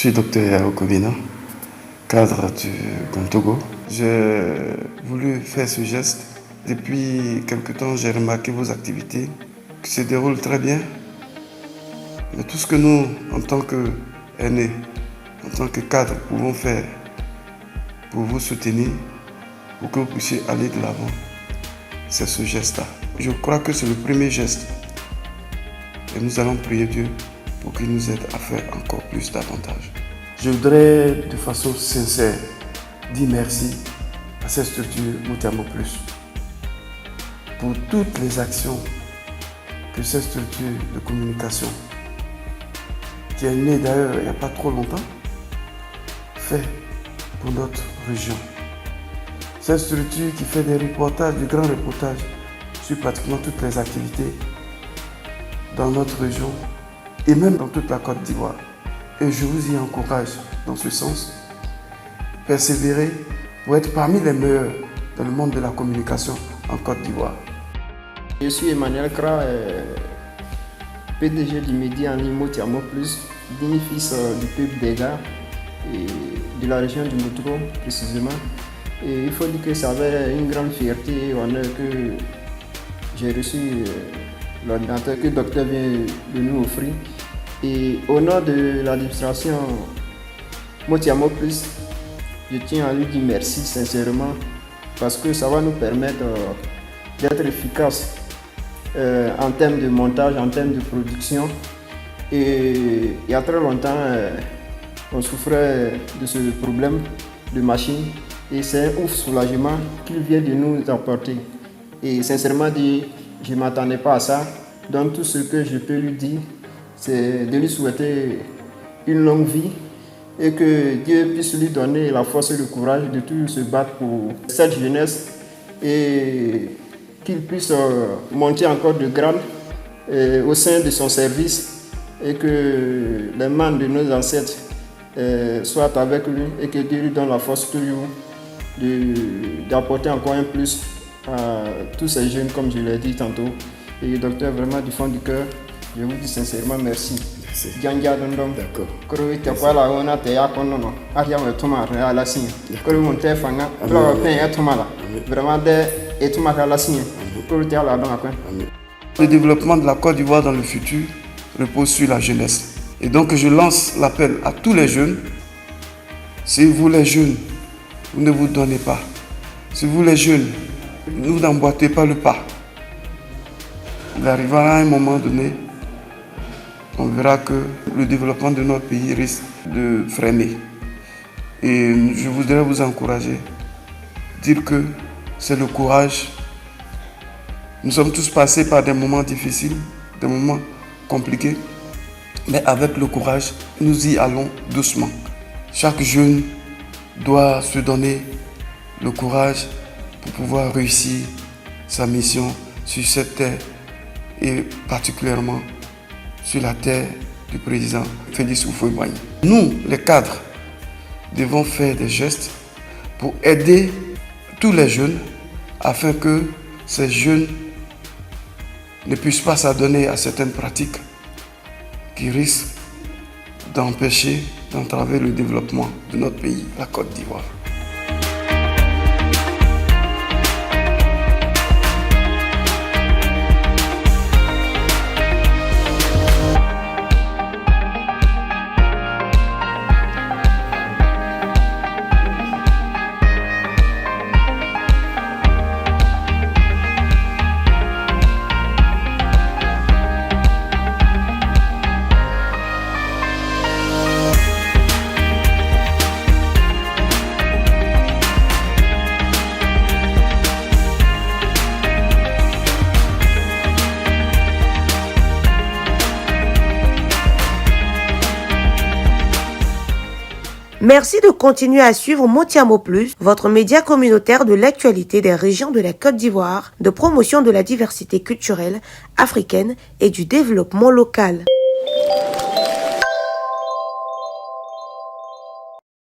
suis docteur Yao Kobina, cadre du Gontogo. J'ai voulu faire ce geste. Depuis quelque temps, j'ai remarqué vos activités qui se déroulent très bien. Mais tout ce que nous, en tant qu'aînés, en tant que cadres, pouvons faire pour vous soutenir, pour que vous puissiez aller de l'avant, c'est ce geste-là. Je crois que c'est le premier geste. Et nous allons prier Dieu pour qu'il nous aide à faire encore plus davantage. Je voudrais de façon sincère dire merci à cette structure Moutiamo Plus pour toutes les actions que cette structure de communication, qui est née d'ailleurs il n'y a pas trop longtemps, fait pour notre région. Cette structure qui fait des reportages, de grands reportages sur pratiquement toutes les activités dans notre région et même dans toute la Côte d'Ivoire. Et je vous y encourage dans ce sens. Persévérer pour être parmi les meilleurs dans le monde de la communication en Côte d'Ivoire. Je suis Emmanuel Kra, PDG du média en ligne Moutiamo Plus, digne fils du peuple des gars et de la région du Moutro précisément. Et il faut dire que ça avait une grande fierté et honneur que j'ai reçu l'ordinateur que le docteur vient de nous offrir. Et au nom de l'administration Moutiamo Plus, je tiens à lui dire merci sincèrement parce que ça va nous permettre d'être efficaces en termes de montage, en termes de production. Et il y a très longtemps, on souffrait de ce problème de machine et c'est un ouf soulagement qu'il vient de nous apporter. Et sincèrement dit, je ne m'attendais pas à ça. Donc tout ce que je peux lui dire, c'est de lui souhaiter une longue vie et que Dieu puisse lui donner la force et le courage de tout se battre pour cette jeunesse et qu'il puisse monter encore de grade au sein de son service et que les mains de nos ancêtres soient avec lui et que Dieu lui donne la force toujours d'apporter encore un plus à tous ces jeunes comme je l'ai dit tantôt. Et docteur, vraiment du fond du cœur, je vous dis sincèrement merci. D'accord. Le développement de la Côte d'Ivoire dans le futur repose sur la jeunesse. Et donc je lance l'appel à tous les jeunes. Si vous les jeunes, vous ne vous donnez pas. Si vous les jeunes, vous n'emboîtez pas le pas. Il arrivera à un moment donné, on verra que le développement de notre pays risque de freiner. Et je voudrais vous encourager, dire que c'est le courage. Nous sommes tous passés par des moments difficiles, des moments compliqués, mais avec le courage, nous y allons doucement. Chaque jeune doit se donner le courage pour pouvoir réussir sa mission sur cette terre et particulièrement sur la terre du président Félix Houphouët-Boigny. Nous, les cadres, devons faire des gestes pour aider tous les jeunes afin que ces jeunes ne puissent pas s'adonner à certaines pratiques qui risquent d'empêcher, d'entraver le développement de notre pays, la Côte d'Ivoire. Merci de continuer à suivre Moutiamo Plus, votre média communautaire de l'actualité des régions de la Côte d'Ivoire, de promotion de la diversité culturelle africaine et du développement local.